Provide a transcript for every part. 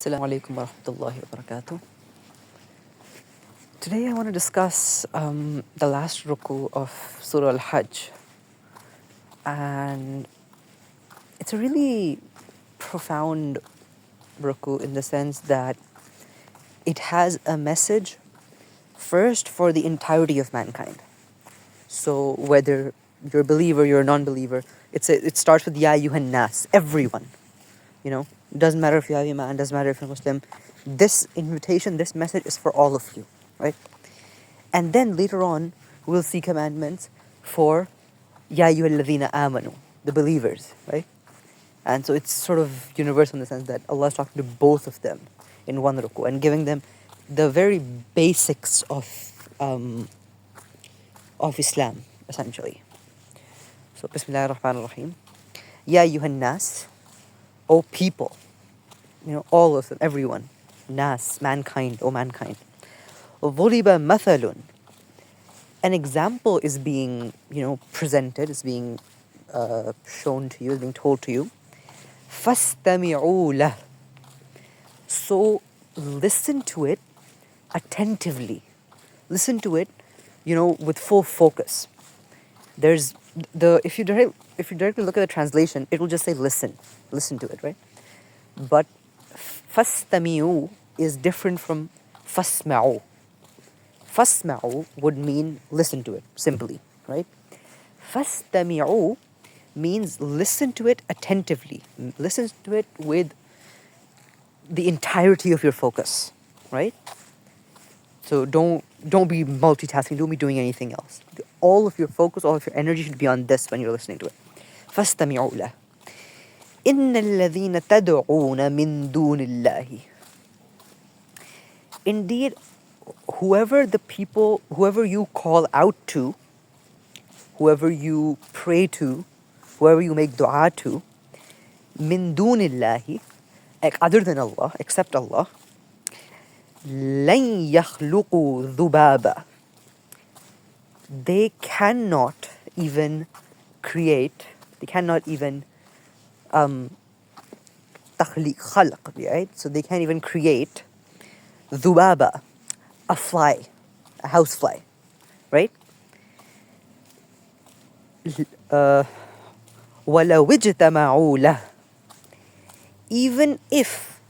Assalamu alaikum wa rahmatullahi wa barakatuh. Today I want to discuss the last ruku of Surah Al Hajj. And it's a really profound ruku in the sense that it has a message first for the entirety of mankind. So whether you're a believer, you're a non-believer, it starts with Ya Ayyuhan Nas, everyone. It doesn't matter if you're a man, doesn't matter if you're Muslim. This invitation, this message is for all of you, right? And then later on, we'll see commandments for Ya ayyuhalladhina amanu, the believers, right? And so it's sort of universal in the sense that Allah is talking to both of them in one ruku and giving them the very basics of Islam, essentially. So, Bismillahir Rahmanir Rahim. Ya ayyuhan nas, O people, all of them, everyone. Nas, mankind, O mankind. ضُرِبَ مَثَلٌ. An example is being, presented, is being shown to you, is being told to you. فَاسْتَمِعُوا لَهُ. So listen to it attentively. Listen to it, with full focus. There's if you directly look at the translation, it will just say listen to it, right? But فَاسْتَمِعُوا is different from فَاسْمَعُوا. فَاسْمَعُوا would mean listen to it, simply, right? فَاسْتَمِعُوا means listen to it attentively. Listen to it with the entirety of your focus, right? So don't be multitasking, don't be doing anything else. All of your focus, all of your energy should be on this when you're listening to it. فَاسْتَمِعُوا لَهُ إِنَّ الَّذِينَ تَدْعُونَ مِن دُونِ اللَّهِ. Indeed, whoever you call out to, whoever you pray to, whoever you make dua to, min dunillahi, other than Allah, except Allah, lan yakhluqu dhubaba. They cannot even create, takhliq, khalq, right? So they can't even create dhubaba, a fly, a housefly, right? وَلَوْ اجْتَمَعُوا لَهُ. Even if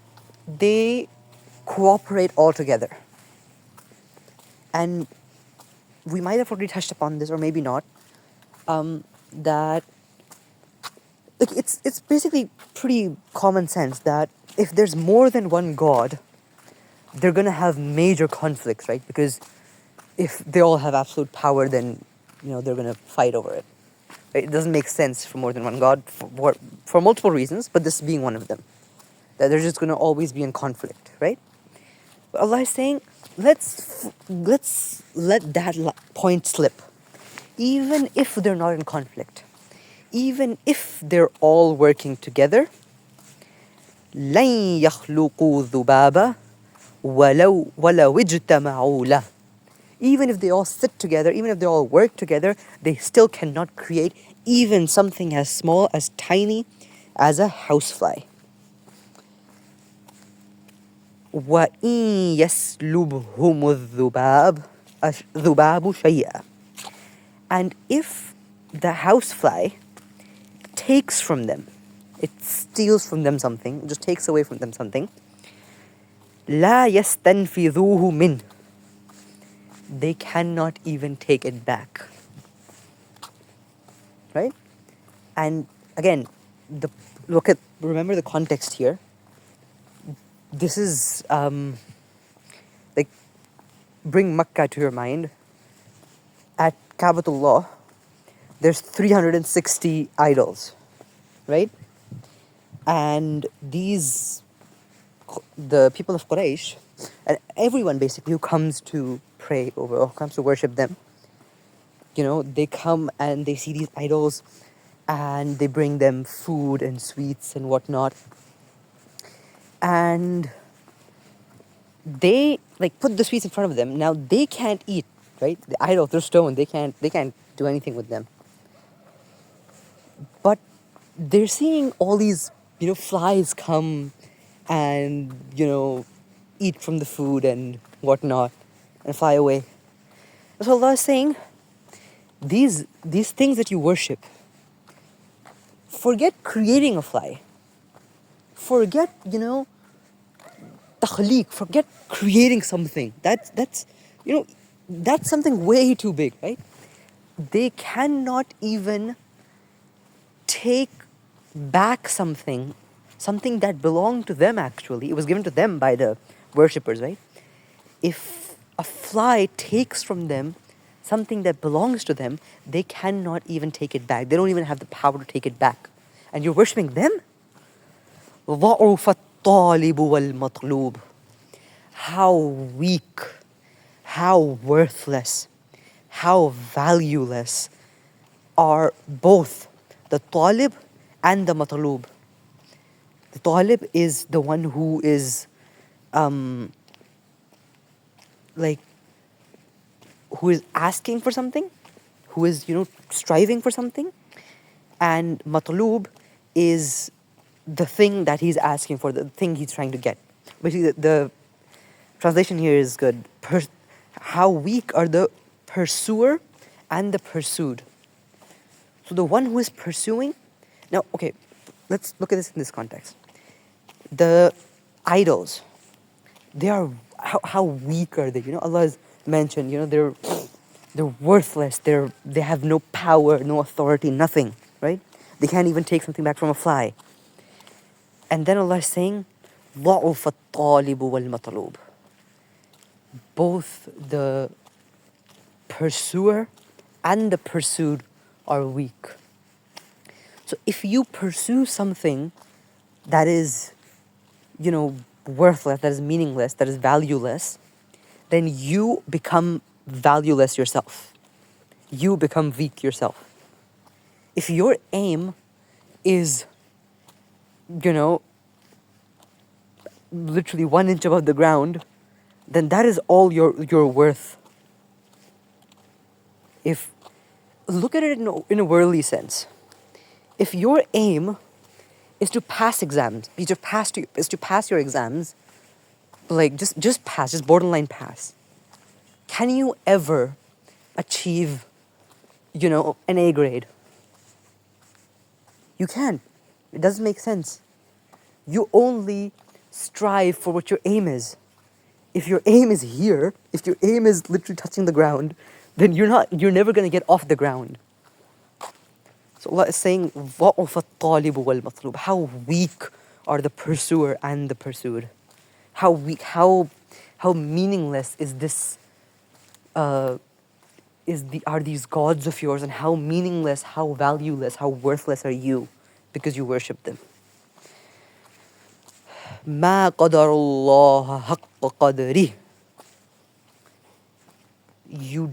they cooperate all together. And we might have already touched upon this, or maybe not, that it's basically pretty common sense that if there's more than one God, they're going to have major conflicts, right? Because if they all have absolute power, then they're going to fight over it. Right? It doesn't make sense for more than one God for multiple reasons, but this being one of them. That they're just going to always be in conflict, right? But Allah is saying, let's let that point slip. Even if they're not in conflict, even if they're all working together, لَن يَخْلُقُوا ذُبَابًا وَلَوْ اجْتَمَعُوا لَهُ. Even if they all sit together, even if they all work together, they still cannot create even something as small, as tiny as a housefly. وَإِن يَسْلُبْهُمُ الذُّبَابُ شَيْئًا. And if the housefly takes from them, it steals from them something, it just takes away from them something, لَا يَسْتَنْفِذُوهُ مِنْهُ. They cannot even take it back. Right? And again, remember the context here. This is bring Makkah to your mind. At Kabatullah, there's 360 idols, right? And the people of Quraysh, and everyone basically who comes to pray over or comes to worship them, they come and they see these idols and they bring them food and sweets and whatnot. And they put the sweets in front of them. Now they can't eat, right? The idols, they're stone, they can't do anything with them. But they're seeing all these, flies come and, eat from the food and whatnot and fly away. So Allah is saying, these things that you worship, forget creating a fly. Forget, takhleeq, forget creating something. That's something way too big, right? They cannot even take back something that belonged to them actually. It was given to them by the worshippers, right? If a fly takes from them something that belongs to them, they cannot even take it back. They don't even have the power to take it back. And you're worshipping them? ضعف الطالب والمطلوب. How weak, how worthless, how valueless are both the talib and the matlub. The talib is the one who is like who is asking for something, who is striving for something, and matlub is the thing that he's asking for, the thing he's trying to get. Basically, the translation here is good. How weak are the pursuer and the pursued. So the one who is pursuing. Now, okay, let's look at this in this context. The idols, they are how weak are they? Allah has mentioned, they're worthless. They have no power, no authority, nothing, right? They can't even take something back from a fly. And then Allah is saying, ضعف الطالب والمطلوب. Both the pursuer and the pursued are weak. So if you pursue something that is, worthless, that is meaningless, that is valueless, then you become valueless yourself. You become weak yourself. If your aim is, literally 1 inch above the ground, then that is all your worth. If look at it in a worldly sense. If your aim is to pass exams, is to pass your exams, like just pass, just borderline pass, can you ever achieve, an A grade? You can't. It doesn't make sense. You only strive for what your aim is. If your aim is here, if your aim is literally touching the ground, then you're never going to get off the ground. So Allah is saying, ضعف الطالب والمطلوب. How weak are the pursuer and the pursued? How weak, how meaningless is this? Are these gods of yours, and how meaningless, how valueless, how worthless are you because you worship them? ما قدر الله حق قدره. They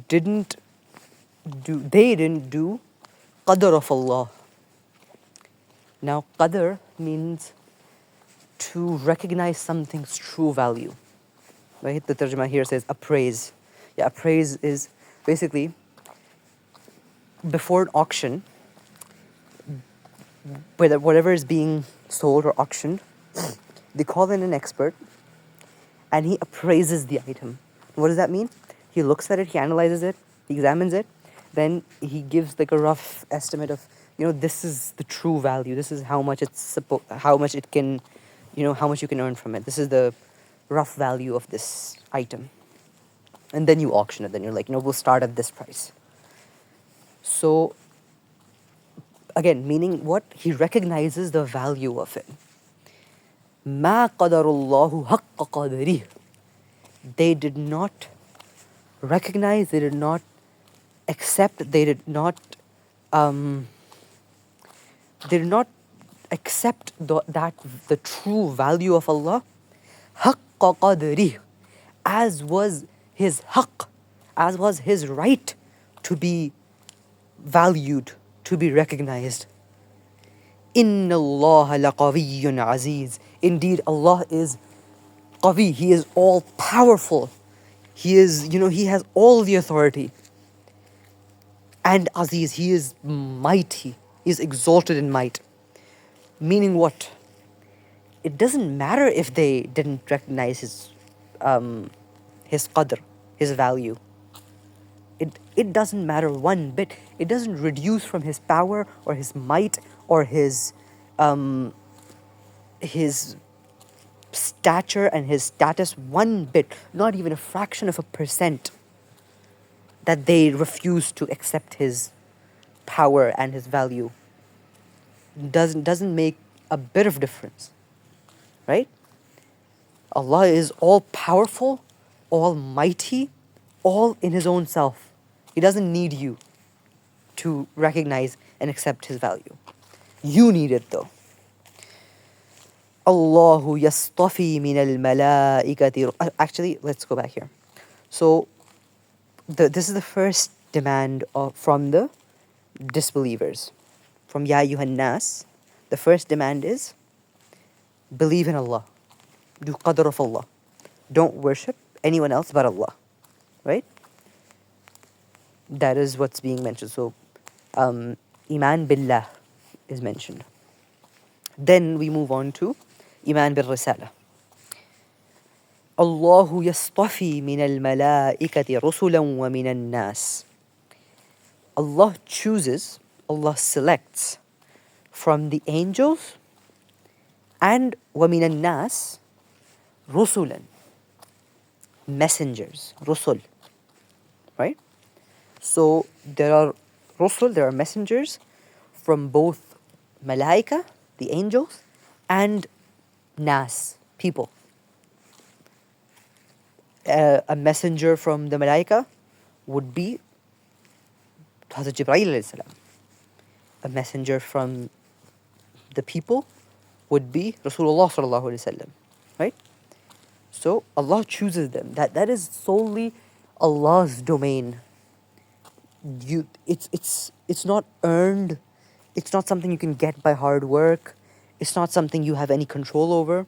didn't do qadr of Allah. Now, qadr means to recognize something's true value. Right? The tarjuma here says appraise. Yeah, appraise is basically before an auction, whatever is being sold or auctioned, they call in an expert and he appraises the item. What does that mean? He looks at it, he analyzes it, he examines it, then he gives like a rough estimate of, this is the true value. This is how much how much it can, how much you can earn from it. This is the rough value of this item. And then you auction it. Then you're like, we'll start at this price. So, again, meaning what? He recognizes the value of it. ما قدر الله حق قدره. They did not recognize, they did not accept, they did not accept the true value of Allah, حق قدره, as was his haqq, as was his right to be valued, to be recognized. Inna Allah laqawiyyun aziz. Indeed, Allah is qawi. He is all powerful. He is, he has all the authority. And aziz, he is mighty. He is exalted in might. Meaning what? it doesn't matter if they didn't recognize his qadr, his value. It doesn't matter one bit. It doesn't reduce from his power or his might or his stature and his status one bit, not even a fraction of a percent, that they refuse to accept his power and his value. Doesn't make a bit of difference, right? Allah is all powerful, almighty, all in his own self. He doesn't need you to recognize and accept his value. You need it though. Allahu yastafi min al-malaikati. Actually, let's go back here. So, this is the first demand from the disbelievers. From Ya Ayyuhan Nas, the first demand is believe in Allah. Do qadr of Allah. Don't worship anyone else but Allah. Right? That is what's being mentioned. So, Iman Billah is mentioned. Then we move on to Iman bil Risala. Allahu yastafi min al-malaikati rusulan wa min al-nas. Allah chooses, Allah selects from the angels and wa min al-nas rusulan, messengers, rusul, right? So there are rusul, there are messengers from both malaika, the angels, and nas, people. A messenger from the malaika would be Hazrat Jibreel alayhi salam. A messenger from the people would be Rasulullah sallallahu alayhi wasallam, right? So Allah chooses them. That is solely Allah's domain. It's not earned. It's not something you can get by hard work. It's not something you have any control over.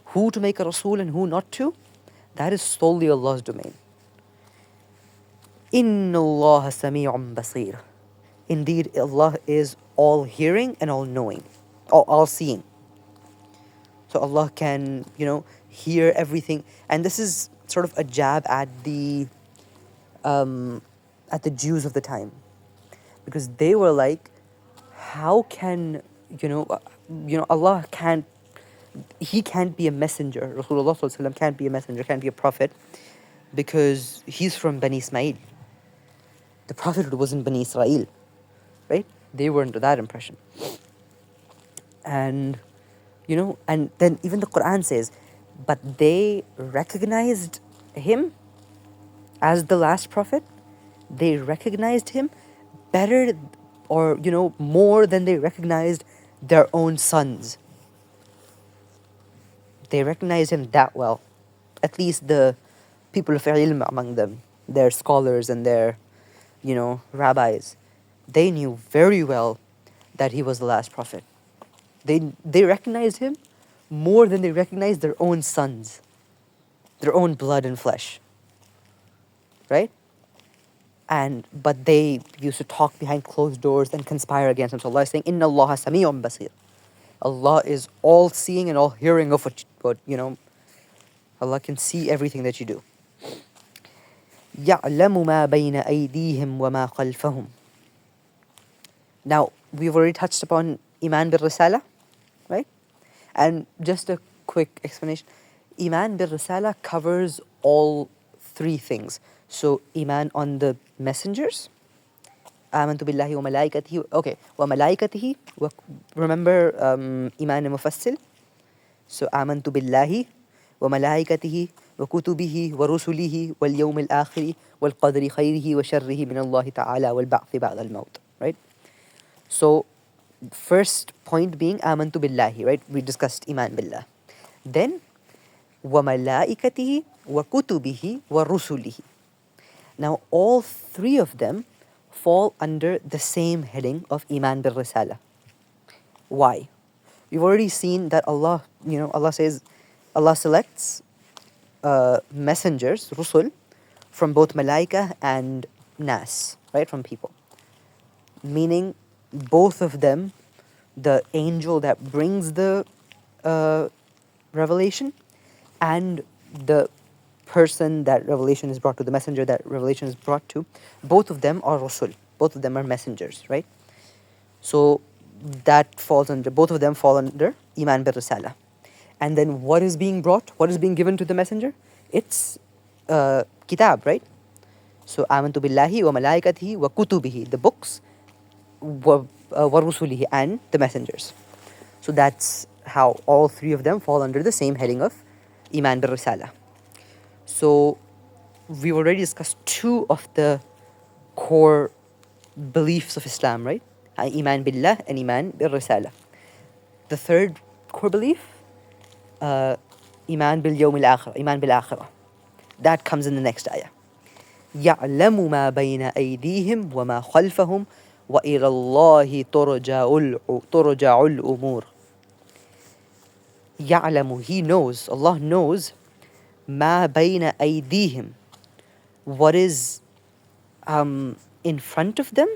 Who to make a Rasul and who not to, that is solely Allah's domain. Inna Allah sami'un basir. Indeed, Allah is all hearing and all knowing, all seeing. So Allah can, hear everything. And this is sort of a jab at the Jews of the time, because they were like, how can Allah can't. He can't be a messenger. Rasulullah sallallahu alaihi wasallam can't be a messenger, can't be a prophet, because he's from Bani Ismail. The prophethood wasn't Bani Israel, right? They were under that impression. And, and then even the Quran says, but they recognized him as the last prophet. They recognized him better or, more than they recognized their own sons. They recognized him that well. At least the people of ilm among them, their scholars and their, rabbis, they knew very well that he was the last prophet. They recognized him more than they recognized their own sons, their own blood and flesh. Right? But they used to talk behind closed doors and conspire against him. So Allah is saying, Inna Allah sami'un basir. Allah is all seeing and all hearing of what Allah can see everything that you do. يَعْلَمُ مَا بَيْنَ أَيْدِيهِمْ وَمَا خَلْفَهُم. Now, we've already touched upon Iman bil Risala, right? And just a quick explanation. Iman bil Risala covers all three things. So, Iman on the messengers, آمنت بالله وملائكته. Okay, وملائكته. Remember إيمان مفصل. So آمنت بالله وملائكته وكتبه ورسله واليوم الآخر والقدر خيره وشره من الله تعالى والبعث بعد الموت. Right? So first point being آمنت بالله. Right? We discussed إيمان بالله. Then وملائكته وكتبه ورسله. Now all three of them fall under the same heading of Iman bil Risala. Why? We've already seen that Allah says, Allah selects messengers, Rusul, from both Malaika and Nas, right, from people. Meaning, both of them, the angel that brings the revelation and the person that revelation is brought to, the messenger that revelation is brought to, both of them are Rasul. Both of them are messengers, right? So that falls under, both of them fall under Iman bil Risala. And then what is being brought? What is being given to the messenger? It's kitab, right? So amantu billahi wa malaikatihi wa kutubihi, the books, wa rusulihi, and the messengers. So that's how all three of them fall under the same heading of Iman bil Risala. So we've already discussed two of the core beliefs of Islam, right? Iman billah and Iman bil Risala. The third core belief, Iman bil Yawm al Akhirah, Iman bil Akhirah. That comes in the next ayah. يعلم ما بين أيديهم وما خلفهم وإلى الله ترجع الأمور. يعلم, he knows, Allah knows, ما بين أيديهم, what is in front of them.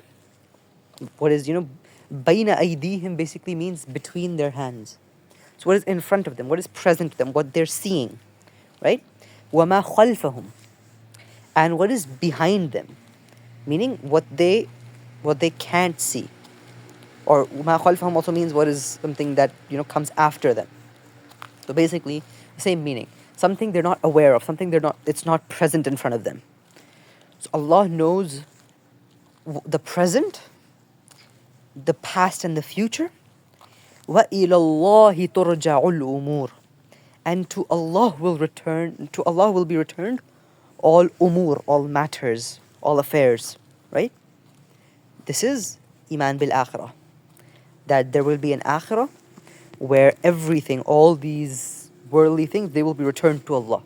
What is, بين أيديهم basically means between their hands. So what is in front of them, what is present to them, what they're seeing, right? وما خلفهم, and what is behind them, meaning what they can't see. Or ما خلفهم also means what is something that comes after them. So basically the same meaning, something they're not aware of, something it's not present in front of them. So Allah knows the present, the past and the future. وَإِلَى اللَّهِ تُرْجَعُ الْأُمُورِ, and to Allah will be returned all umur, all matters, all affairs, right? This is Iman bil Akhirah, that there will be an Akhirah where everything, all these worldly things, they will be returned to Allah,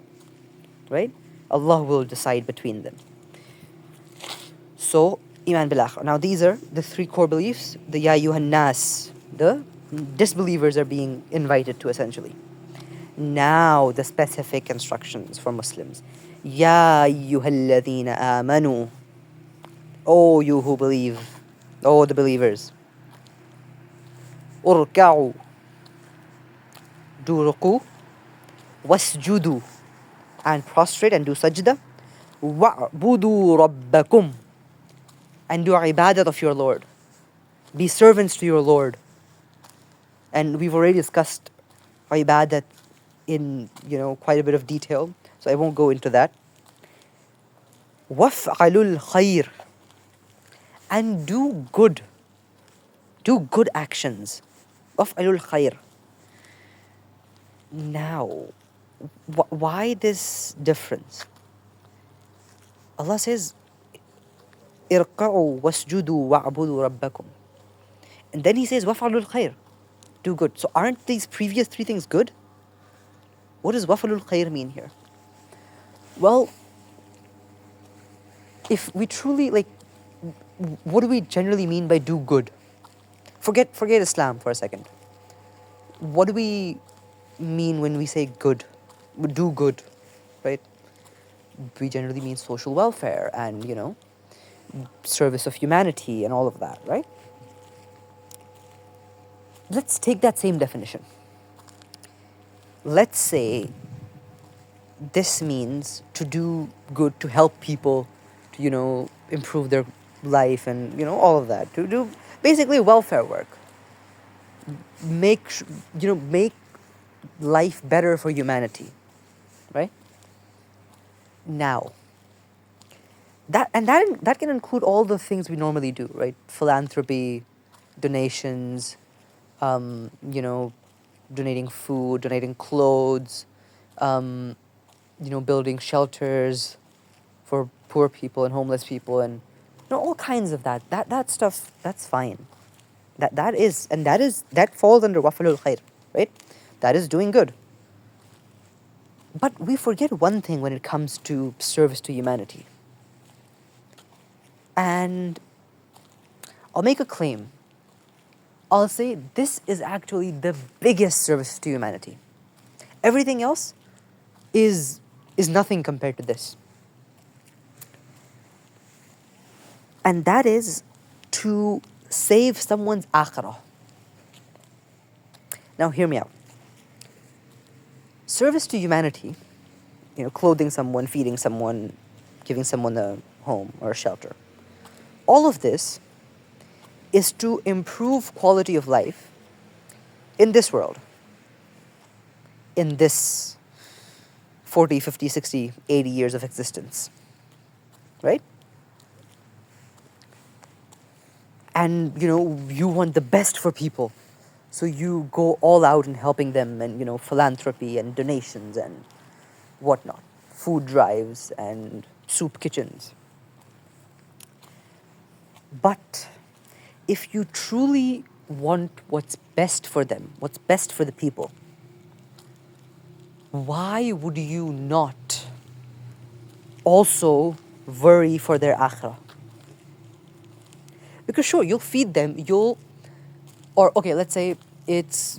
right? Allah will decide between them. So, Iman bil Akhirah. Now these are the three core beliefs. The Ya Ayyuhan Nas, the disbelievers are being invited to, essentially. Now the specific instructions for Muslims. Ya ayyuhalladhina amanu, O you who believe, O the believers. Urka'u, do ruku, wasjudu, and prostrate and do sajda, wa'budu rabbakum, and do ibadat of your Lord. Be servants to your Lord. And we've already discussed ibadat in quite a bit of detail, so I won't go into that. Waf'alul khair, and do good actions. Waf'alul khair. Now, why this difference? Allah says, irka'u wasjudu wa'budu rabbakum, and then He says, waf'alul khair, do good. So aren't these previous three things good? What does waf'alul khair mean here? Well, if we truly what do we generally mean by do good? Forget Islam for a second. What do we mean when we say good? Do good, right? We generally mean social welfare and, service of humanity and all of that, right? Let's take that same definition. Let's say this means to do good, to help people, to, improve their life and, all of that. To do basically welfare work. Make life better for humanity, right? Now, that can include all the things we normally do, right? Philanthropy, donations, donating food, donating clothes, building shelters for poor people and homeless people, and all kinds of that. That stuff, that's fine. That falls under wafalul khair, right? That is doing good. But we forget one thing when it comes to service to humanity. And I'll make a claim. I'll say this is actually the biggest service to humanity. Everything else is nothing compared to this. And that is to save someone's akhirah. Now hear me out. service to humanity, clothing someone, feeding someone, giving someone a home or a shelter, all of this is to improve quality of life in this world, in this 40, 50, 60, 80 years of existence, right? And, you want the best for people. So you go all out in helping them and, philanthropy and donations and whatnot, food drives and soup kitchens. But if you truly want what's best for them, what's best for the people, why would you not also worry for their akhirah? Because sure, you'll feed them, or okay, let's say it's,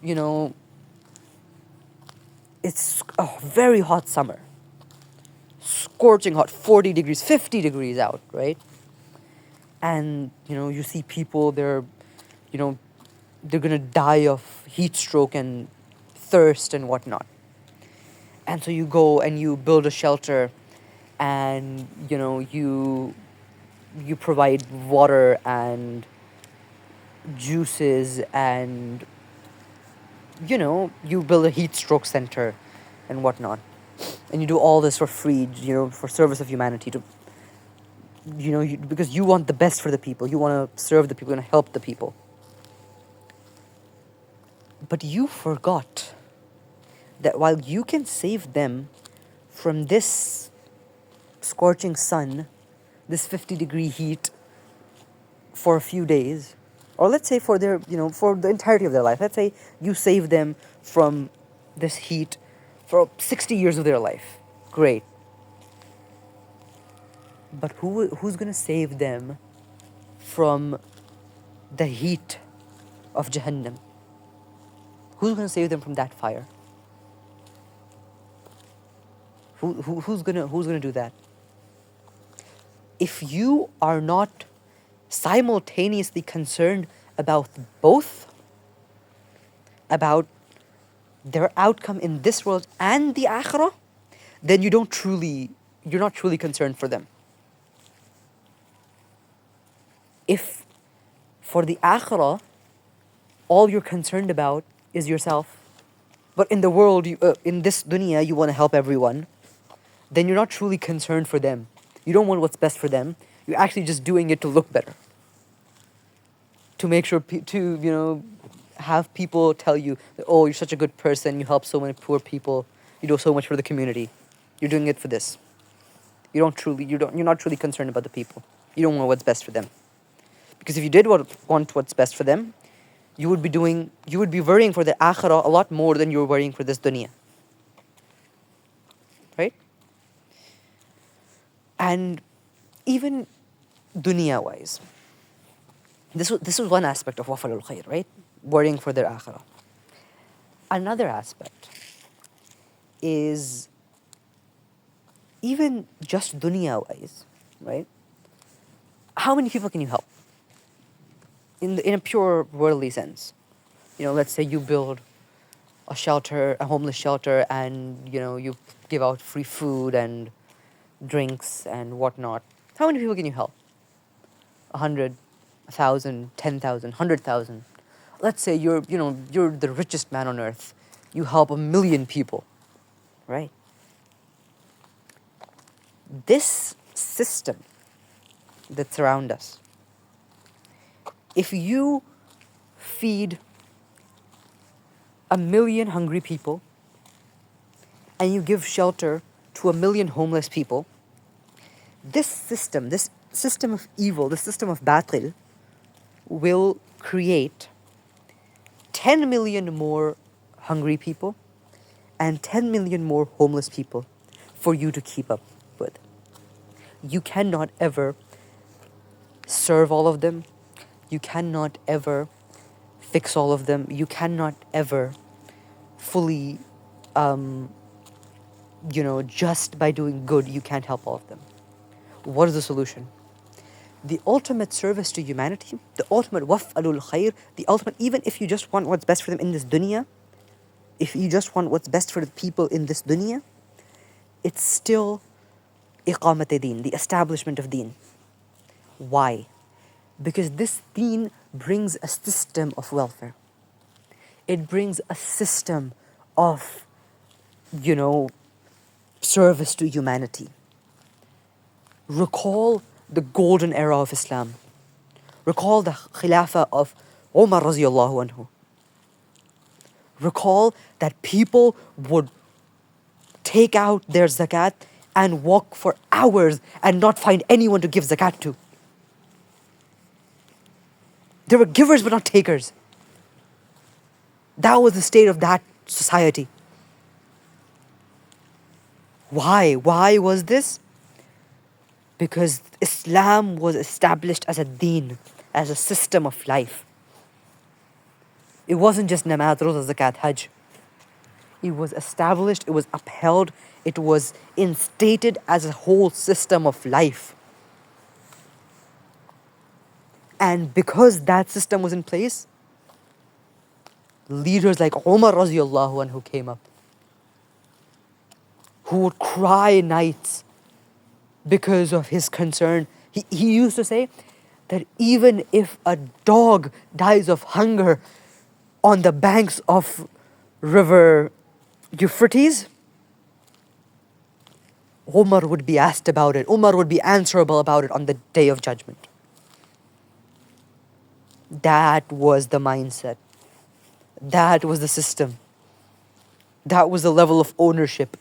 it's a very hot summer, scorching hot, 40 degrees, 50 degrees out, right? And, you see people, they're gonna die of heat stroke and thirst and whatnot. And so you go and you build a shelter and, you provide water and juices and, you build a heat stroke center and whatnot. And you do all this for free, for service of humanity, to, because you want the best for the people. You want to serve the people, you want to help the people. But you forgot that while you can save them from this scorching sun, this 50-degree heat for a few days, or let's say for their, for the entirety of their life, let's say you save them from this heat for 60 years of their life. Great. But who's going to save them from the heat of Jahannam? Who's going to save them from that fire? Who's gonna do that? If you are not simultaneously concerned about both, about their outcome in this world and the akhirah, then you're not truly concerned for them. If for the akhirah, all you're concerned about is yourself, but in the world, in this dunya, you want to help everyone, then you're not truly concerned for them. You don't want what's best for them. You're actually just doing it to look better. To make sure, have people tell you, oh, you're such a good person, you help so many poor people, you do so much for the community. You're doing it for this. You're not truly concerned about the people. You don't want what's best for them. Because if you did want what's best for them, you would be worrying for the akhirah a lot more than you're worrying for this dunya. Right? And even dunya-wise, this was one aspect of wafalul khair, right? Worrying for their akhirah. Another aspect is even just dunya-wise, right? How many people can you help? In a pure worldly sense. Let's say you build a shelter, a homeless shelter, and, you give out free food and drinks and whatnot. How many people can you help? 100, 1,000, 10,000, 100,000. Let's say you're the richest man on earth. You help 1 million people, right? This system that's around us, if you feed 1 million hungry people and you give shelter to 1 million homeless people, this system of evil, this system of batil, will create 10 million more hungry people and 10 million more homeless people for you to keep up with. You cannot ever serve all of them. You cannot ever fix all of them. You cannot ever fully, just by doing good, you can't help all of them. What is the solution? The ultimate service to humanity, the ultimate waf'alul khair, the ultimate, even if you just want what's best for them in this dunya, if you just want what's best for the people in this dunya, it's still iqamat deen, the establishment of deen. Why? Because this deen brings a system of welfare. It brings a system of, service to humanity. Recall the golden era of Islam. Recall the Khilafah of Umar radiallahu anhu. Recall that people would take out their zakat and walk for hours and not find anyone to give zakat to. There were givers but not takers. That was the state of that society. Why? Why was this? Because Islam was established as a deen, as a system of life. It wasn't just namaz, roza, zakat, hajj. It was established, it was upheld, it was instated as a whole system of life. And because that system was in place, leaders like Umar radiallahu anhu came up, who would cry nights because of his concern. He used to say that even if a dog dies of hunger on the banks of river Euphrates, Umar would be asked about it. Umar would be answerable about it on the day of judgment. That was the mindset. That was the system. That was the level of ownership.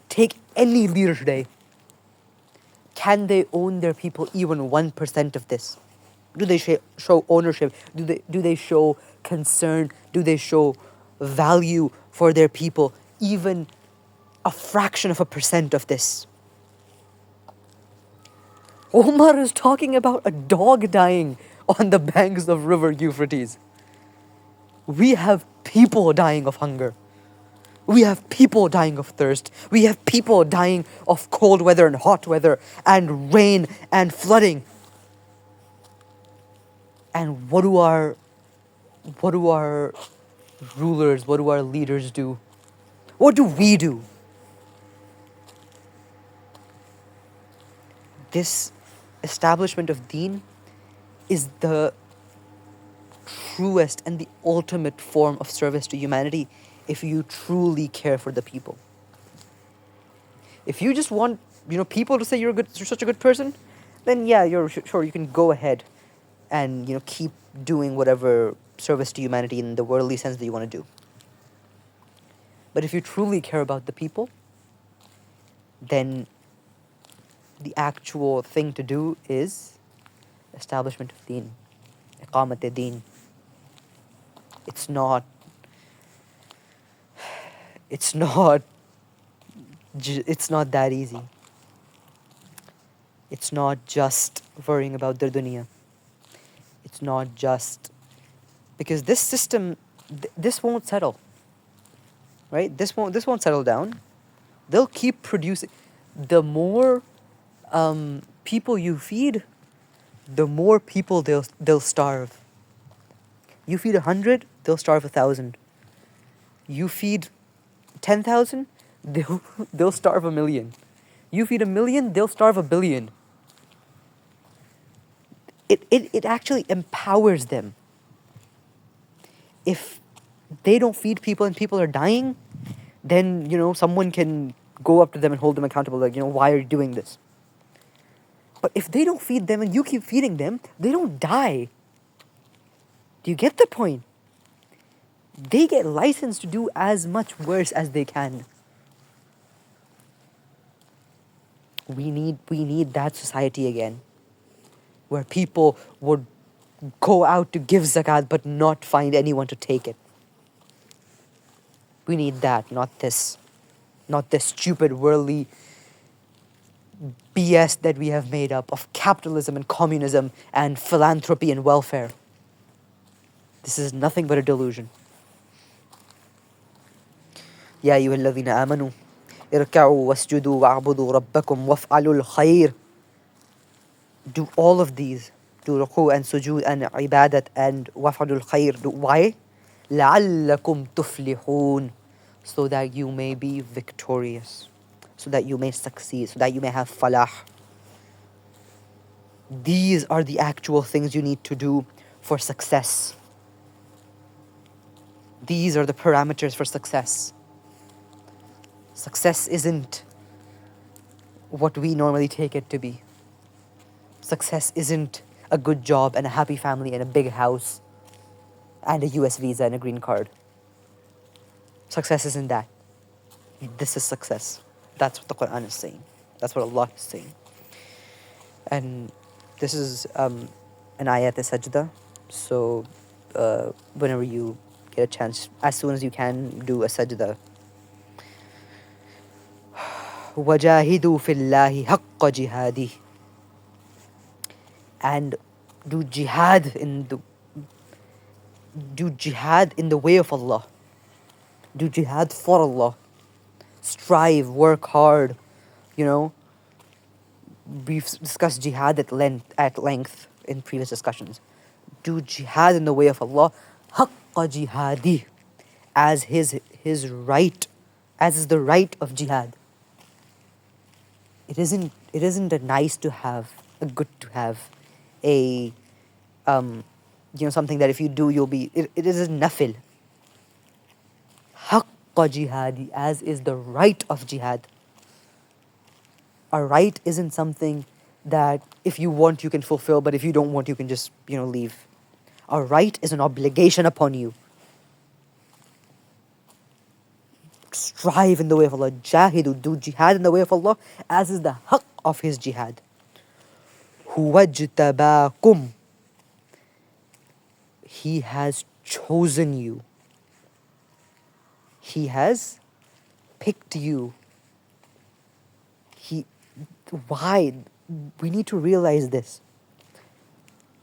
Take any leader today. Can they own their people even 1% of this? Do they show ownership? Do they show concern? Do they show value for their people? Even a fraction of a percent of this. Omar is talking about a dog dying on the banks of river Euphrates. We have people dying of hunger. We have people dying of thirst. We have people dying of cold weather and hot weather and rain and flooding. And what do our rulers, what do our leaders do? What do we do? This establishment of deen is the truest and the ultimate form of service to humanity if you truly care for the people. If you just want, people to say you're such a good person, then yeah, you're sure you can go ahead and keep doing whatever service to humanity in the worldly sense that you want to do. But if you truly care about the people, then the actual thing to do is establishment of deen, iqamat deen. It's not that easy. It's not just worrying about their dunya. It's not just because this system, this won't settle, right? This won't settle down. They'll keep producing. The more people you feed, the more people they'll starve. You feed 100, they'll starve 1,000. You feed 10,000, they'll starve 1,000,000. You feed 1,000,000, they'll starve 1,000,000,000. It actually empowers them. If they don't feed people and people are dying, then someone can go up to them and hold them accountable, like, why are you doing this? But if they don't feed them and you keep feeding them, they don't die. Do you get the point? They get license to do as much worse as they can. We need that society again, where people would go out to give zakat but not find anyone to take it. We need that, not this stupid worldly BS that we have made up of capitalism and communism and philanthropy and welfare. This is nothing but a delusion. يا أيها الذين آمنوا اركعوا واسجدوا واعبدوا ربكم وافعلوا الخير. Do all of these. Do ruku and sujood and ibadat and waf'alul khair. Why? لَعَلَّكُمْ تُفْلِحُونَ, so that you may be victorious, so that you may succeed, so that you may have falah. These are the actual things you need to do for success. These are the parameters for success. Success isn't what we normally take it to be. Success isn't a good job and a happy family and a big house and a US visa and a green card. Success isn't that. This is success. That's what the Quran is saying. That's what Allah is saying. And this is an ayat sajda. So whenever you get a chance, as soon as you can, do a sajda. وَجَاهِدُوا فِي اللَّهِ حَقَّ جِهَادِهِ, and do jihad in the way of Allah. Do jihad for Allah. Strive, work hard. We've discussed jihad at length in previous discussions. Do jihad in the way of Allah, haqqa jihadi, as his right, as is the right of jihad. It isn't a nice to have, a good to have, a something that if you do you'll be. It is a nafil. Haqqa jihadi, as is the right of jihad. A right isn't something that if you want you can fulfill, but if you don't want you can just leave. A right is an obligation upon you. Strive in the way of Allah. Jahidu, do jihad in the way of Allah, as is the haqq of his jihad. Huwajtabakum, he has chosen you. He has picked you. Why? We need to realize this.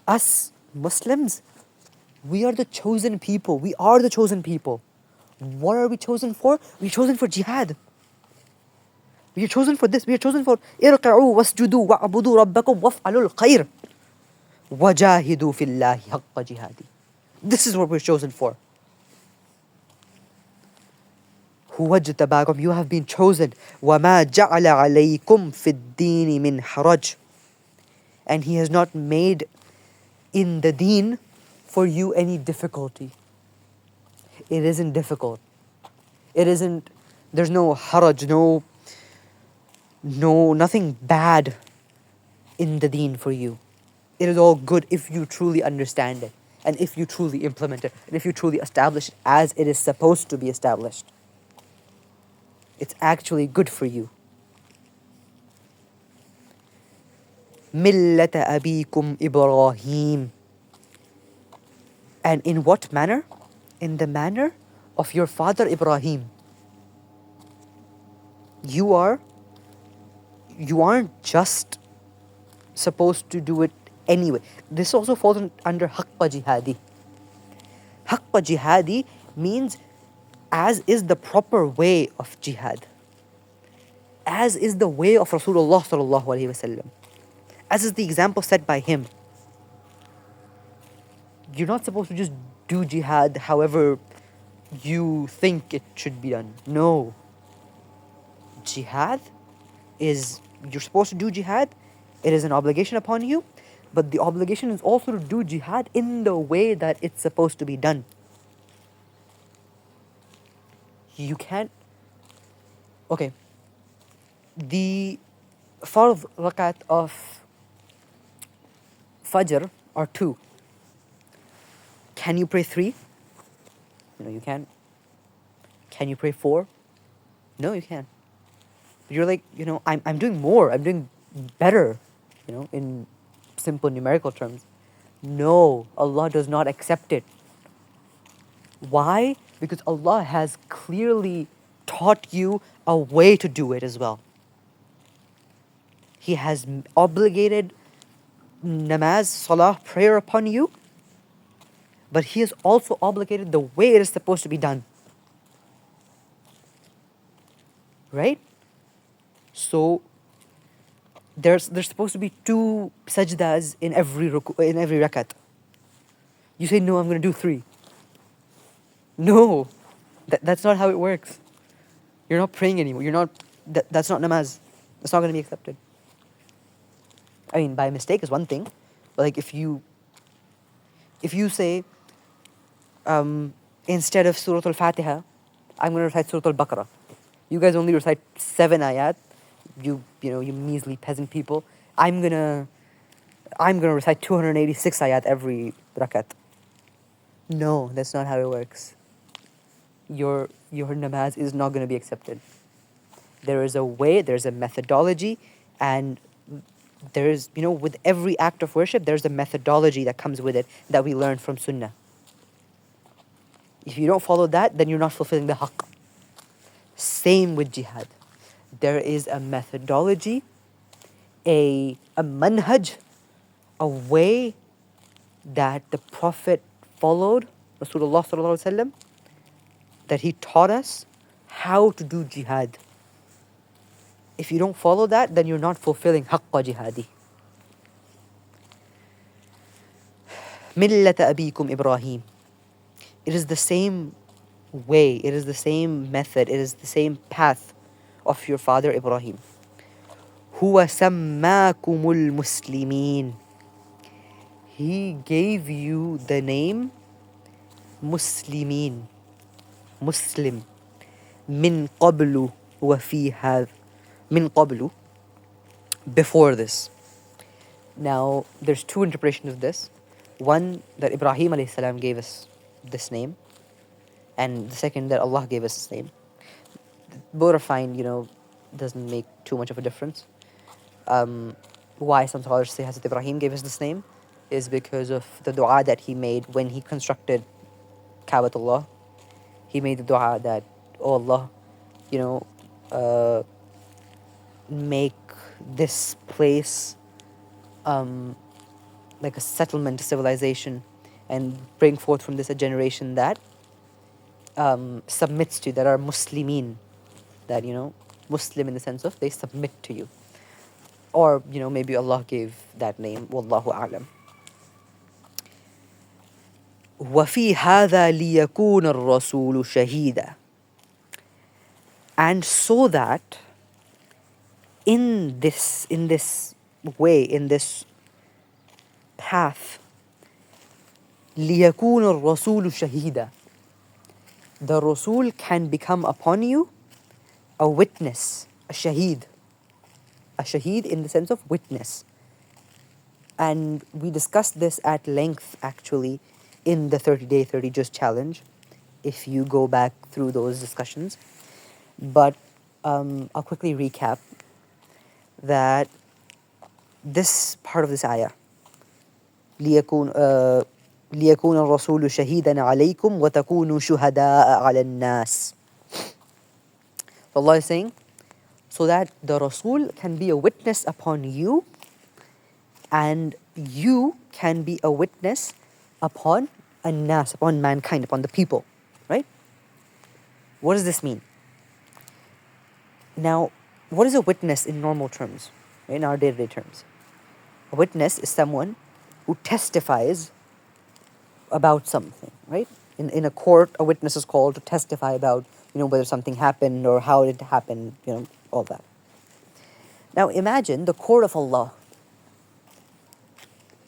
Us Muslims, we are the chosen people. We are the chosen people. What are we chosen for? We're chosen for jihad. We are chosen for this. We are chosen for irka'u wasjudu wa'budu rabbakum waf'alul khair wajahidu fillahi haqqa jihadi. This is what we're chosen for. Huwajtabakum, you have been chosen. وَمَا جَعَلَ عَلَيْكُمْ فِي الدِّينِ مِنْ حَرَجٍ, and he has not made in the deen for you any difficulty. It isn't difficult. It isn't, there's no haraj, nothing bad in the deen for you. It is all good if you truly understand it, and if you truly implement it, and if you truly establish it as it is supposed to be established. It's actually good for you. Millata abikum Ibrahim. And in what manner? In the manner of your father Ibrahim. You aren't just supposed to do it anyway. This also falls under haqqa jihadi. Haqqa jihadi means as is the proper way of jihad. As is the way of Rasulullah sallallahu alaihi wasallam. As is the example set by him. You're not supposed to just do jihad however you think it should be done. No. Jihad is, you're supposed to do jihad. It is an obligation upon you. But the obligation is also to do jihad in the way that it's supposed to be done. You can't. Okay. The fard rakat of Fajr are 2. Can you pray 3? No, you can't. Can you pray 4? No, you can't. You're like, I'm doing more. I'm doing better, in simple numerical terms. No, Allah does not accept it. Why? Because Allah has clearly taught you a way to do it as well. He has obligated namaz, salah, prayer upon you, but He has also obligated the way it is supposed to be done. Right? So there's supposed to be 2 sajdas in every rakat. You say, no, I'm going to do 3. No, that's not how it works. You're not praying anymore. That's not namaz. That's not going to be accepted. I mean, by mistake is one thing, but like if you say, instead of Surah Al Fatiha, I'm going to recite Surah Al Baqarah. You guys only recite 7 ayat. You measly peasant people. I'm gonna recite 286 ayat every rakat. No, that's not how it works. Your namaz is not going to be accepted. There is a way, there's a methodology, and there's, with every act of worship, there's a methodology that comes with it that we learn from Sunnah. If you don't follow that, then you're not fulfilling the haqq. Same with jihad. There is a methodology, a manhaj, a way that the Prophet followed, Rasulullah sallallahu alaihi wasallam, that he taught us how to do jihad. If you don't follow that, then you're not fulfilling haqqa jihadi. Millata abikum Ibrahim. It is the same way, it is the same method, it is the same path of your father Ibrahim. Huwa sammakumul muslimin. He gave you the name Muslimin, Muslim. Min qablu wa fi hadha. Min qablu, before this. Now, there's two interpretations of this. One, that Ibrahim alayhi salam gave us this name, and the second, that Allah gave us this name. Both are fine, doesn't make too much of a difference. Why some scholars say Hazrat Ibrahim gave us this name is because of the dua that he made when he constructed Kaabatullah. He made the dua that, oh Allah, make this place like a settlement, a civilization, and bring forth from this a generation that submits to you, that are Muslimin, that, Muslim in the sense of they submit to you. Or, maybe Allah gave that name, Wallahu A'lam. وَفِي هَذَا لِيَكُونَ الرَّسُولُ شَهِيدًا. And so that in this way, in this path, لِيَكُونَ الرَّسُولُ شَهِيدًا, the Rasul can become upon you a witness, a shaheed. A shaheed in the sense of witness. And we discussed this at length actually in the 30-day 30 Just challenge, if you go back through those discussions. But I'll quickly recap that this part of this ayah, لِيَكُونَ الرَّسُولُ شَهِيدًا عَلَيْكُمْ وَتَكُونُوا شُهَدَاءَ عَلَى النَّاسِ. Allah is saying, so that the Rasul can be a witness upon you, and you can be a witness upon an-nas, upon mankind, upon the people, right? What does this mean? Now, what is a witness in normal terms, right, in our day-to-day terms? A witness is someone who testifies about something, right? In a court, a witness is called to testify about, whether something happened or how it happened, all that. Now imagine the court of Allah,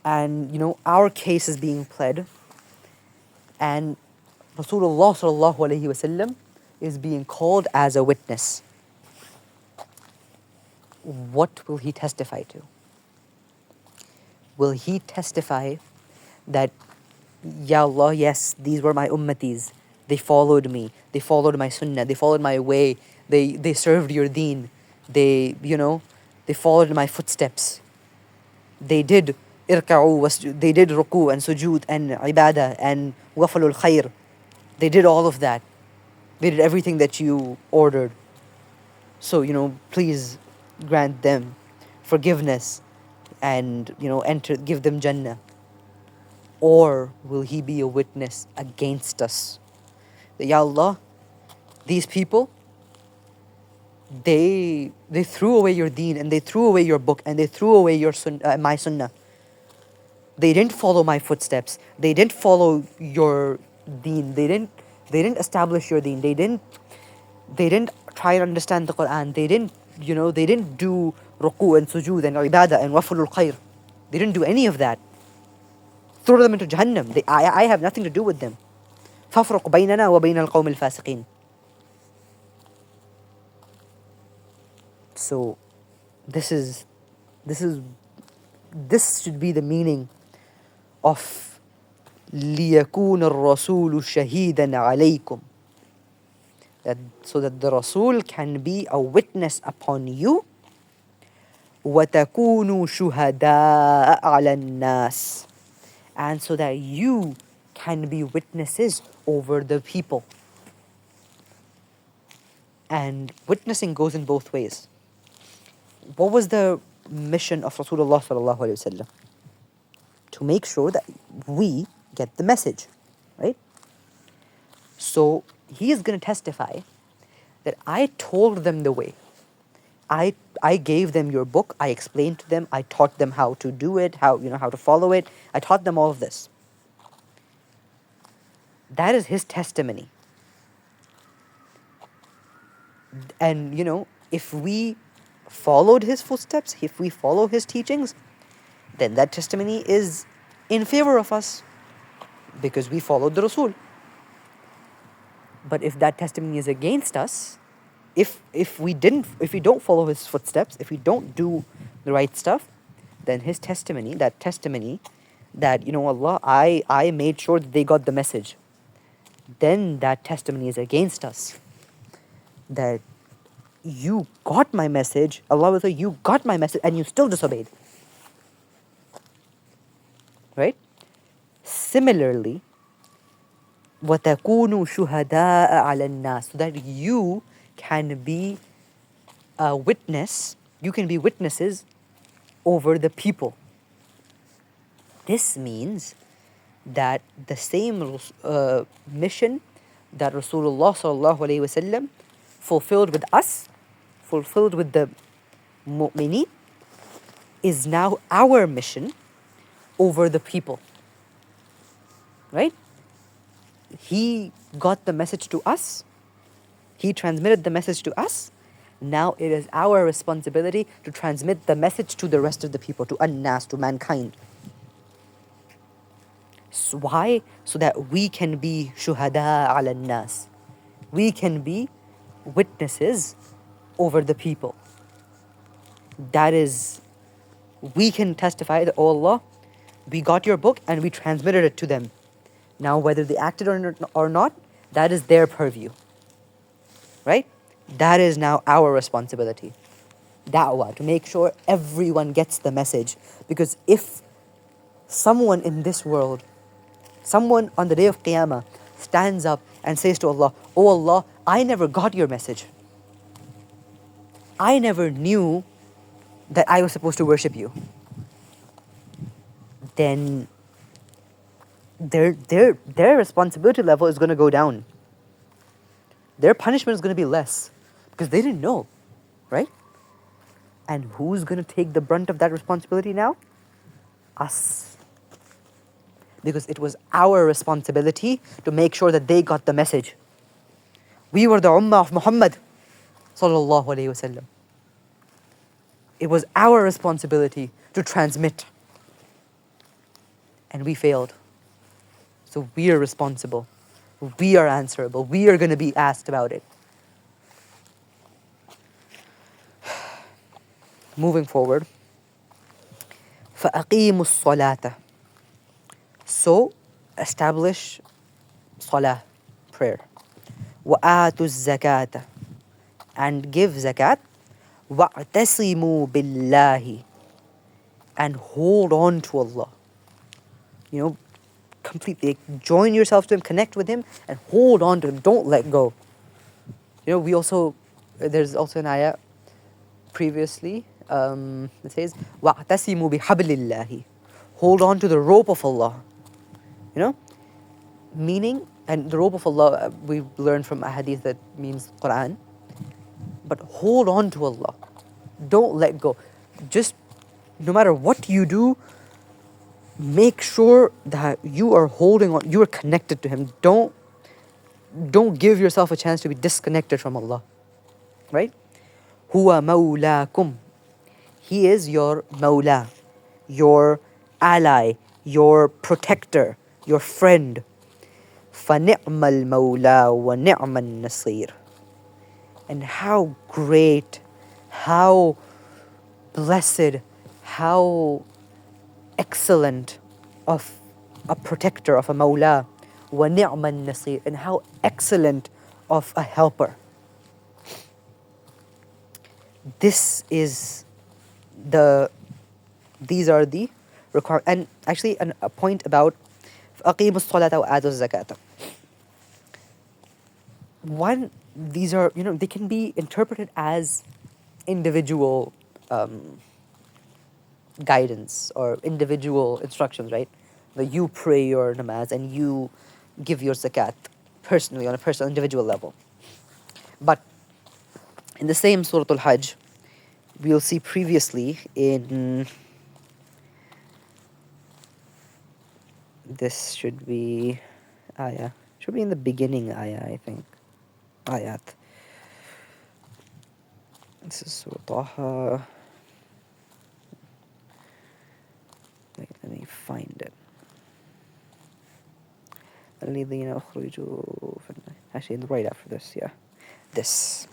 and our case is being pled, and Rasulullah sallallahu alaihi wasallam is being called as a witness. What will he testify to? Will he testify that, Ya Allah, yes, these were my ummatis, they followed me, they followed my sunnah, they followed my way, they served your deen, they followed my footsteps, they did irka'u, they did ruku and sujood and ibadah and wafalul khair, they did all of that, they did everything that you ordered. So, please grant them forgiveness and, give them Jannah. Or will he be a witness against us? That, Ya Allah, these people, they threw away your deen, and they threw away your book, and they threw away your my sunnah. They didn't follow my footsteps. They didn't follow your deen. They They didn't establish your deen. They didn't try and understand the Quran. They didn't do ruku and sujood and ibadah and wafulul khair. They didn't do any of that. Throw them into Jahannam. I have nothing to do with them. فَافْرُقْ بَيْنَنَا وَبَيْنَ الْقَوْمِ الْفَاسِقِينَ. So, this should be the meaning of لِيَكُونَ الرَّسُولُ شَهِيدًا عَلَيْكُمْ. So that the Rasul can be a witness upon you. وَتَكُونُوا شُهَدَاءَ عَلَى النَّاسِ. And so that you can be witnesses over the people. And witnessing goes in both ways. What was the mission of Rasulullah sallallahu alaihi wasallam? To make sure that we get the message, right? So he is going to testify that I told them the way. I gave them your book. I explained to them. I taught them how to do it, how to follow it. I taught them all of this. That is his testimony. And if we followed his footsteps, if we follow his teachings, then that testimony is in favor of us because we followed the Rasul. But if that testimony is against us, if we don't follow his footsteps, if we don't do the right stuff, then his testimony, that Allah, I made sure that they got the message, then that testimony is against us. That you got my message, Allah will say, you got my message and you still disobeyed. Right? Similarly, وَتَكُونُوا شُهَدَاءَ عَلَى النَّاسِ. So that you can be a witness, you can be witnesses over the people. This means that the same mission that Rasulullah sallallahu alaihi wasallam fulfilled with us, fulfilled with the mu'mineen, is now our mission over the people. Right? He got the message to us. He transmitted the message to us. Now it is our responsibility to transmit the message to the rest of the people, to an-nas, to mankind. So why? So that we can be shuhada ala an-nas. We can be witnesses over the people. That is, we can testify that, oh Allah, we got your book and we transmitted it to them. Now whether they acted or not, that is their purview. Right? That is now our responsibility. Da'wah, to make sure everyone gets the message. Because if someone in this world, someone on the day of Qiyamah stands up and says to Allah, oh Allah, I never got your message. I never knew that I was supposed to worship you. Then their responsibility level is going to go down. Their punishment is going to be less because they didn't know, right? And who's going to take the brunt of that responsibility now? Us. Because it was our responsibility to make sure that they got the message. We were the ummah of Muhammad sallallahu alaihi wasallam. It was our responsibility to transmit. And we failed. So we are responsible. We are answerable. We are going to be asked about it. Moving forward. فَأَقِيمُوا الصَّلَاةَ. So, establish salah, prayer. وَآتُوا الزَّكَاةَ. And give zakat. وَاعْتَصِمُوا بِاللَّهِ. And hold on to Allah. Completely join yourself to Him, connect with Him, and hold on to Him. Don't let go. There's also an ayah previously that says, وَاعْتَصِمُوا بِحَبْلِ اللَّهِ. Hold on to the rope of Allah. Meaning, and the rope of Allah, we learned from a hadith that means Quran. But hold on to Allah. Don't let go. Just, no matter what you do, make sure that you are holding on, you are connected to Him. Don't don't give yourself a chance to be disconnected from Allah, right? Huwa mawlakum. He is your mawla, your ally, your protector, your friend. فَنِعْمَ الْمَوْلَى وَنِعْمَ النَّصِيرُ. And how great, how blessed, how excellent of a protector, of a mawla, وَنِعْمَ النَّصِيرُ, and how excellent of a helper. This is these are the requirements. And actually, a point about أَقِيمُوا الصَّلَاةَ وَآتُوا الزَّكَاةَ. One, these are, they can be interpreted as individual guidance or individual instructions, right? That you pray your namaz and you give your zakat personally on a personal, individual level. But in the same Surah Al Hajj, we'll see previously in this should be ayah, should be in the beginning ayah, I think. Ayat. This is Surah Taha. Let me find it. الذين أخرجوا actually right after this, yeah. This.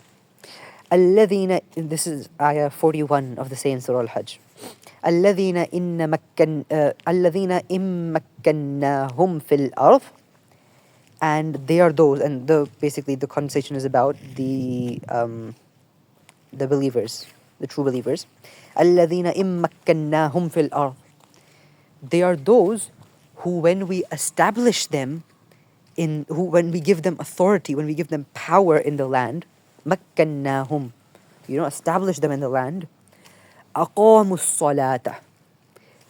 الذين, this is ayah 41 of the same Surah Al Hajj. الذين إن مكناهم في الأرض. And they are those, and basically the conversation is about the believers, the true believers. الذين إن مكناهم في الأرض. They are those who, when we establish them when we give them authority, when we give them power in the land, مكناهم, establish them in the land, أقاموا الصلاة.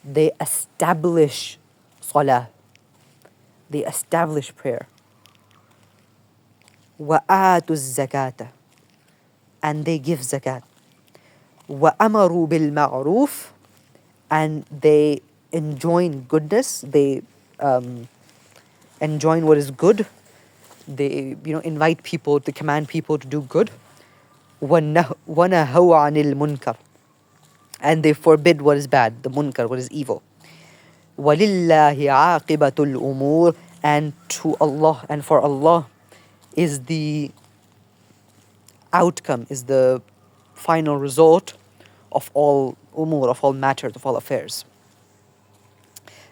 They establish salah. They establish prayer. وآتوا الزكاة. And they give zakat. وأمروا بالمعروف. And they enjoin goodness. They enjoin what is good. They, invite people, to command people to do good. وَنَهَوْا عَنِ الْمُنْكَرِ. And they forbid what is bad, the munkar, what is evil. وَلِلَّهِ عَاقِبَةُ الْأُمُورِ. And to Allah, and for Allah is the outcome, is the final result of all umur, of all matters, of all affairs.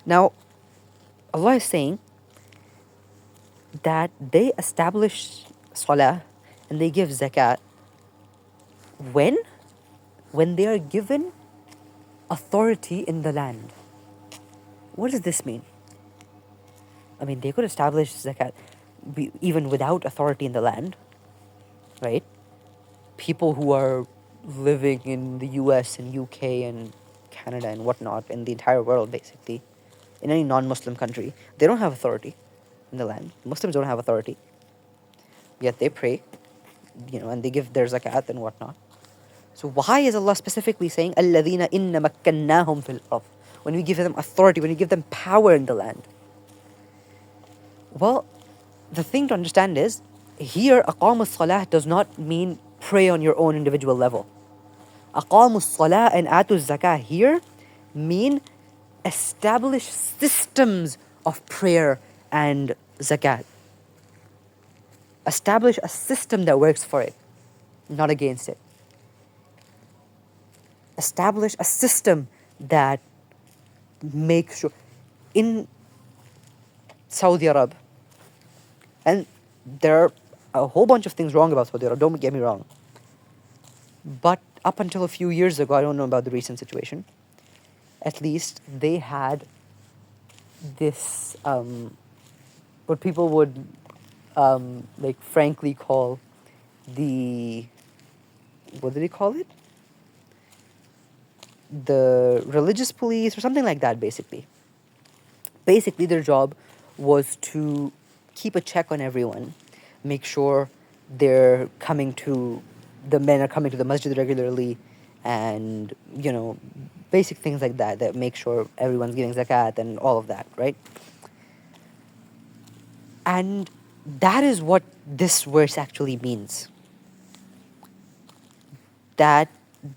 Now, Allah is saying that they establish salah and they give zakat when they are given authority in the land. What does this mean? I mean, they could establish zakat even without authority in the land, right? People who are living in the US and UK and Canada and whatnot, in the entire world basically, in any non-Muslim country, they don't have authority in the land. Muslims don't have authority. Yet they pray, and they give their zakat and whatnot. So why is Allah specifically saying, الَّذِينَ إِنَّ مَكَّنَّاهُمْ فِي الْأَرْضِ? When we give them authority, when we give them power in the land. Well, the thing to understand is, here, أقام الصلاة does not mean pray on your own individual level. أقام الصلاة and آتوا الزكاة here mean establish systems of prayer and zakat. Establish a system that works for it, not against it. Establish a system that makes sure. In Saudi Arabia, and there are a whole bunch of things wrong about Saudi Arabia, don't get me wrong. But up until a few years ago, I don't know about the recent situation, at least they had this, what people would frankly call the, what do they call it? The religious police or something like that, basically. Basically, their job was to keep a check on everyone, make sure the men are coming to the masjid regularly, and, basic things like that, that make sure everyone's giving zakat and all of that, right? And That is what this verse actually means. That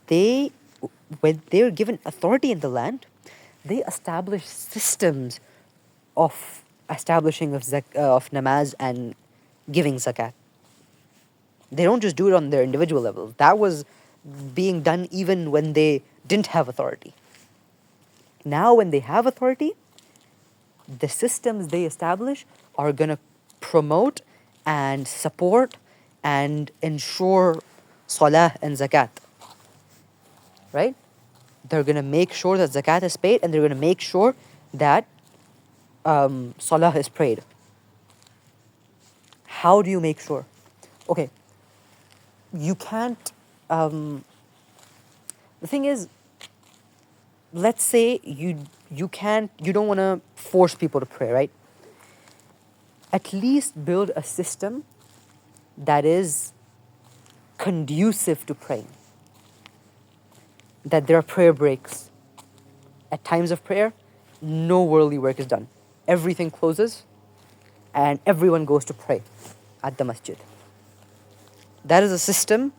they, when they were given authority in the land, they established systems of establishing of namaz and giving zakat. They don't just do it on their individual level. That was being done even when they didn't have authority. Now, when they have authority, the systems they establish are going to promote and support and ensure salah and zakat. Right? They're going to make sure that zakat is paid, and they're going to make sure that salah is prayed. How do you make sure? Okay, you can't. The thing is, let's say you don't want to force people to pray, right? At least build a system that is conducive to praying. That there are prayer breaks. At times of prayer, no worldly work is done. Everything closes and everyone goes to pray at the masjid. That is a system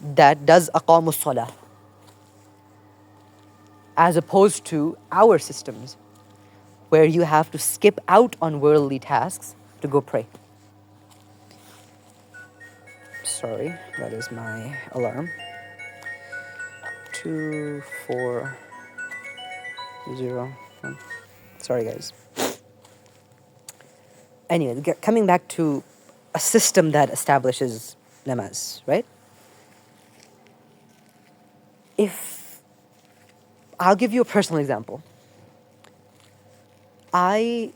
that does aqamus salah, as opposed to our systems where you have to skip out on worldly tasks to go pray. Sorry, that is my alarm. 2401. Sorry, guys. Anyway, coming back to a system that establishes namaz, right? If I'll give you a personal example. I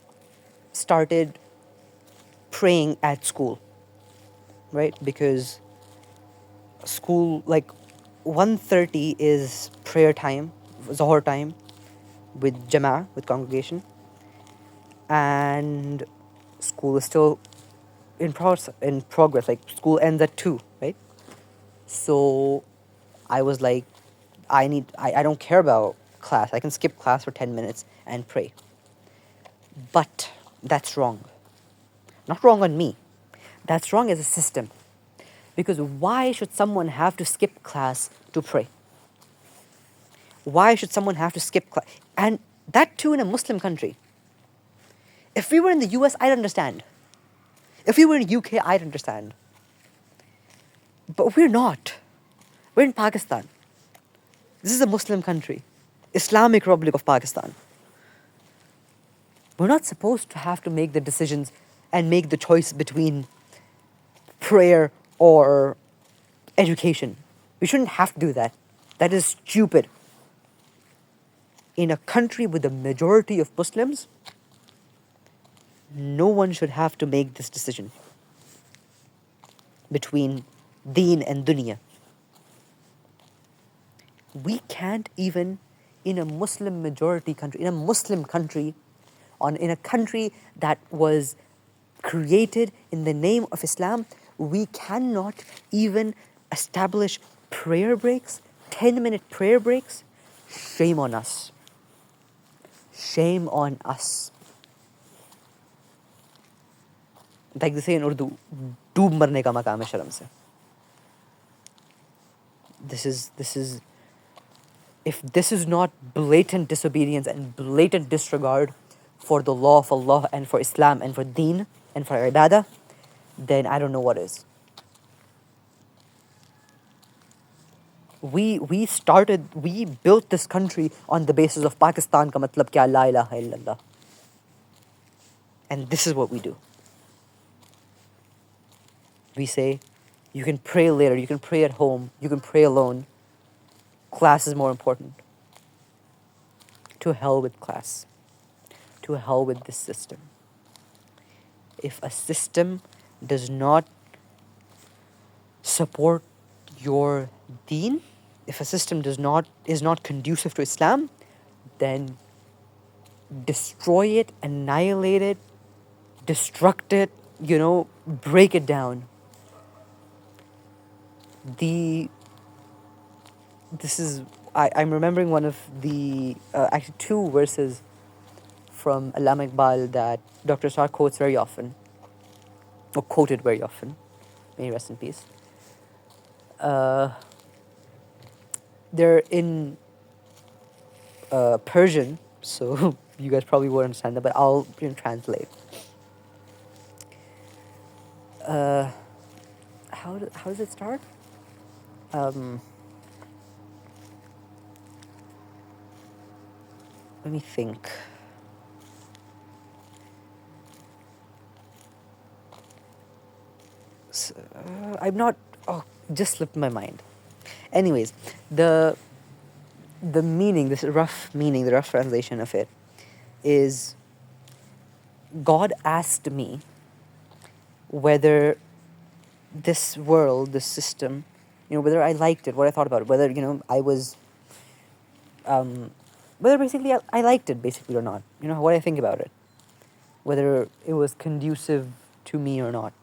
started praying at school, right? Because school, like 1:30 is prayer time, Zohar time, with Jama'ah, with congregation. And school is still in progress. Like school ends at 2, right? So I was like, I don't care about class. I can skip class for 10 minutes and pray. But that's wrong. Not wrong on me. That's wrong as a system. Because why should someone have to skip class to pray? Why should someone have to skip class? And that too in a Muslim country. If we were in the US, I'd understand. If we were in UK, I'd understand. But we're not. We're in Pakistan. This is a Muslim country. Islamic Republic of Pakistan. We're not supposed to have to make the decisions and make the choice between prayer or education. We shouldn't have to do that. That is stupid. In a country with a majority of Muslims, no one should have to make this decision between deen and dunya. We can't even, in a Muslim majority country, in a Muslim country, in a country that was created in the name of Islam, we cannot even establish prayer breaks, 10-minute prayer breaks. Shame on us. Shame on us. Like they say in Urdu, डूब मरने का मकाम है शर्म से. This is, if this is not blatant disobedience and blatant disregard for the law of Allah and for Islam and for deen and for ibadah, then I don't know what is. We built this country on the basis of Pakistan ka matlab kya, la ilaha illallah. And this is what we do. We say, you can pray later, you can pray at home, you can pray alone. Class is more important. To hell with class. To hell with this system. If a system does not support your deen, if a system is not conducive to Islam, then destroy it, annihilate it, destruct it, break it down. I'm remembering one of the, actually 2 verses from Allama Iqbal that Dr. Sarr quotes very often. quoted very often. May he rest in peace. They're in Persian, so you guys probably won't understand that, but I'll translate. How does it start? Let me think. I'm not. Oh, just slipped my mind. Anyways, the meaning, this rough meaning, the rough translation of it is, God asked me whether this world, this system, whether I liked it, what I thought about it, whether, I was, whether basically I liked it, basically, or not. What I think about it. Whether it was conducive to me or not.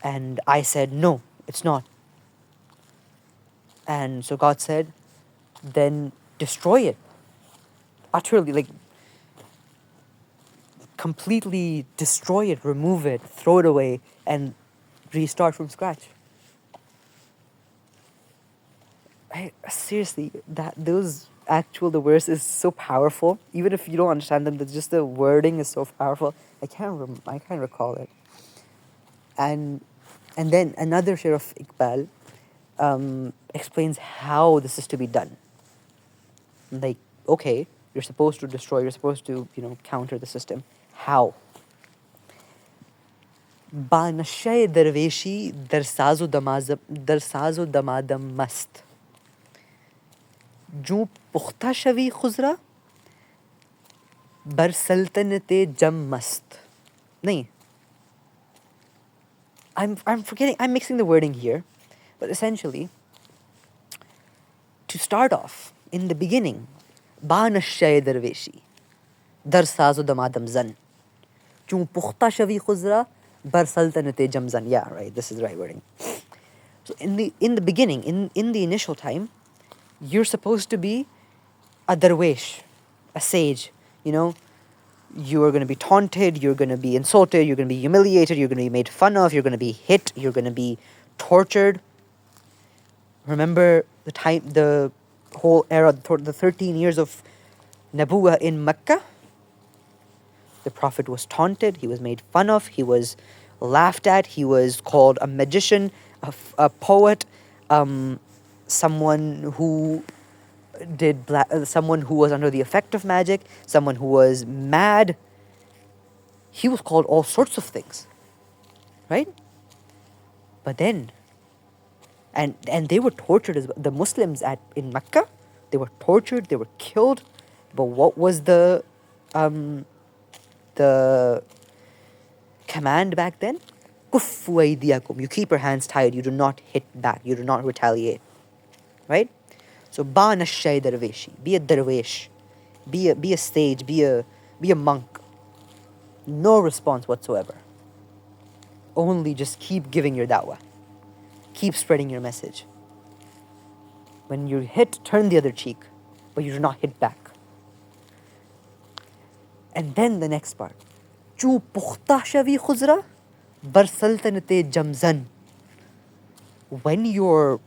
And I said, no, it's not. And so God said, then destroy it. Utterly, like, completely destroy it, remove it, throw it away, and restart from scratch. Seriously, the verse is so powerful. Even if you don't understand them, just the wording is so powerful. I can't recall it. And then another share of Iqbal explains how this is to be done. Like, okay, you're supposed to destroy, you're supposed to, counter the system. How? Ba nashay darweshi dar sazo damadam mast. Ju pukhta shavi khuzra bar saltanate jam mast. Nahi. I'm forgetting, I'm mixing the wording here, but essentially, to start off, in the beginning, ba nashay darweshi dar sazo damadam zan. Ju pukhta shavi khuzra bar saltanate jam zan. Yeah, right, this is the right wording. So in the beginning, in the initial time, you're supposed to be a darwish, a sage, You are going to be taunted, you're going to be insulted, you're going to be humiliated, you're going to be made fun of, you're going to be hit, you're going to be tortured. Remember the whole era, the 13 years of Nabuwah in Mecca? The Prophet was taunted, he was made fun of, he was laughed at, he was called a magician, a poet, someone who someone who was under the effect of magic, someone who was mad. He was called all sorts of things, right? But then, and they were tortured as well. The Muslims in Mecca, they were tortured, they were killed. But what was the command back then? Kuffu aydiyakum. You keep your hands tied. You do not hit back. You do not retaliate, right? So, ba nashay darweshi, be a darwish, be a sage, be a monk. No response whatsoever. Only just keep giving your da'wah. Keep spreading your message. When you're hit, turn the other cheek, but you do not hit back. And then the next part. Chu pukhta shavi khuzra bar saltanate jamzan. When you're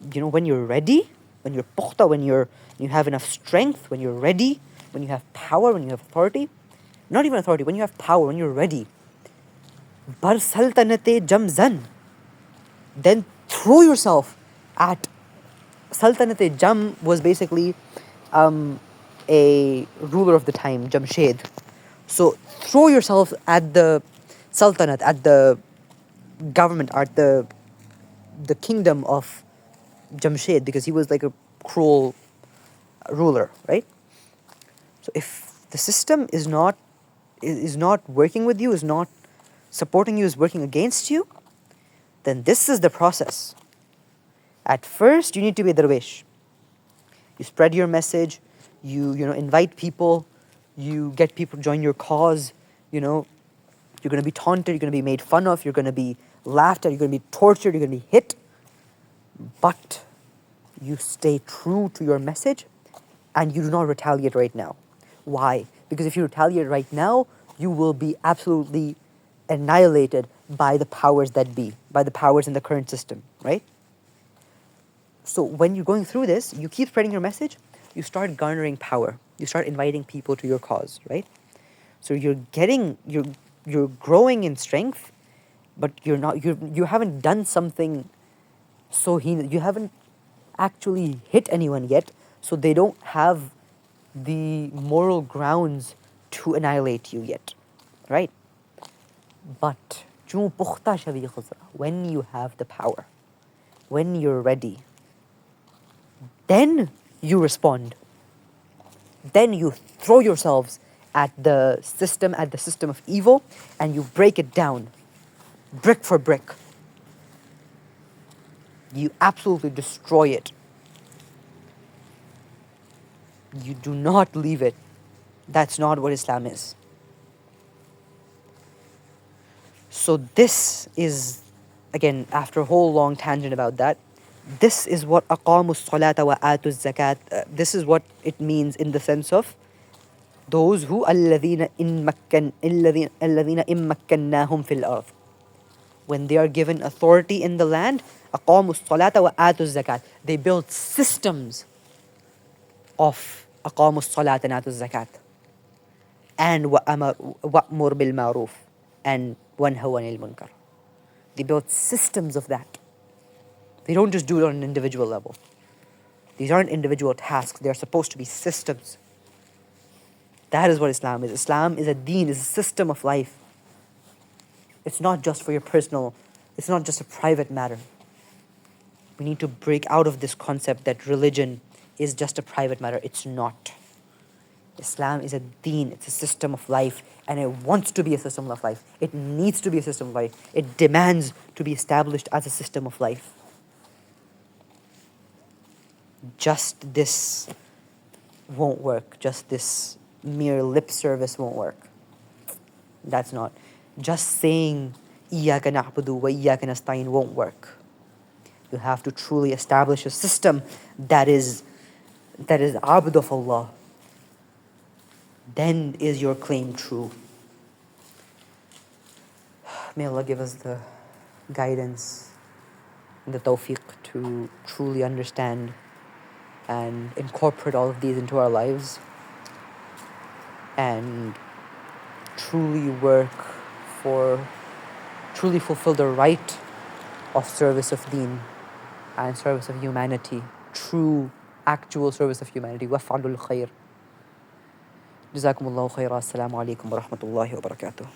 ready, when you're pukhta, when you have enough strength, when you're ready, when you have power, when you have authority, not even authority, when you have power, when you're ready, bar saltanate jamzan, then throw yourself at Saltanate. Jam was basically a ruler of the time, Jamshed. So throw yourself at the Sultanate, at the government, at the kingdom of Jamshed, because he was like a cruel ruler, right? So if the system is not working with you, is not supporting you, is working against you, then this is the process. At first, you need to be a darwish. You spread your message, you invite people, you get people to join your cause, you're going to be taunted, you're going to be made fun of, you're going to be laughed at, you're going to be tortured, you're going to be hit. But you stay true to your message and you do not retaliate right now. Why? Because if you retaliate right now, you will be absolutely annihilated by the powers that be, by the powers in the current system, right? So when you're going through this, you keep spreading your message, you start garnering power. You start inviting people to your cause, right? So you're growing in strength, but you haven't done something so you haven't actually hit anyone yet, so they don't have the moral grounds to annihilate you yet, right? But when you have the power, when you're ready, then you respond. Then you throw yourselves at the system of evil, and you break it down, brick for brick. You absolutely destroy it. You do not leave it. That's not what Islam is. So this is, again, after a whole long tangent about that, this is what aqamu salata wa atu zakat. This is what it means in the sense of those who الذين إن مكناهم في الأرض. When they are given authority in the land, أقاموا الصلاة وآتوا الزكاة. They build systems of أقاموا الصلاة وآتوا الزكاة. And وأمر بالمعروف and وانهوا عن المنكر. They build systems of that. They don't just do it on an individual level. These aren't individual tasks. They are supposed to be systems. That is what Islam is. Islam is a deen, is a system of life. It's not just for your personal, it's not just a private matter. We need to break out of this concept that religion is just a private matter. It's not. Islam is a deen, it's a system of life, and it wants to be a system of life. It needs to be a system of life. It demands to be established as a system of life. Just this won't work. Just this mere lip service won't work. That's not. Just saying إِيَّاكَ نَعْبُدُ وَإِيَّاكَ نَسْتَعِينُ won't work. You have to truly establish a system that is abd of Allah. Then is your claim true. May Allah give us the guidance and the tawfiq to truly understand and incorporate all of these into our lives and truly fulfill the right of service of deen and service of humanity, true, actual service of humanity. وَافْعَلُوا الْخَيْرِ. جزاكم الله خيرا. السلام عليكم ورحمة الله وبركاته.